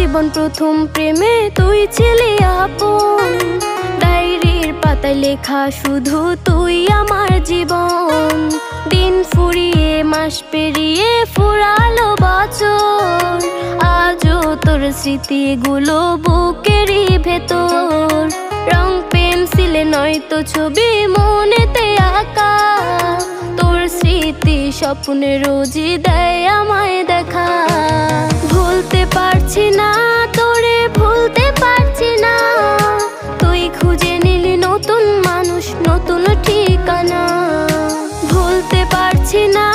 জীবন প্রথম প্রেমে তুই ছিলি আপন, ডায়েরির পাতায় লেখা শুধু তুই আমার জীবন। দিন ফুরিয়ে মাস পেরিয়ে ফুরালো বছর, আজও তোর স্মৃতিগুলো বুকেরই ভেতর। রং পেন্সিলে নয়তো ছবি মনেতে আঁকা, তোর স্মৃতি স্বপ্নে রোজই দেয় আমায় দেখা। ভুলতে পারছি না তোরে, ভুলতে পারছি না, তুই খুঁজে নিলি নতুন মানুষ, নতুন ঠিকানা। ভুলতে পারছি না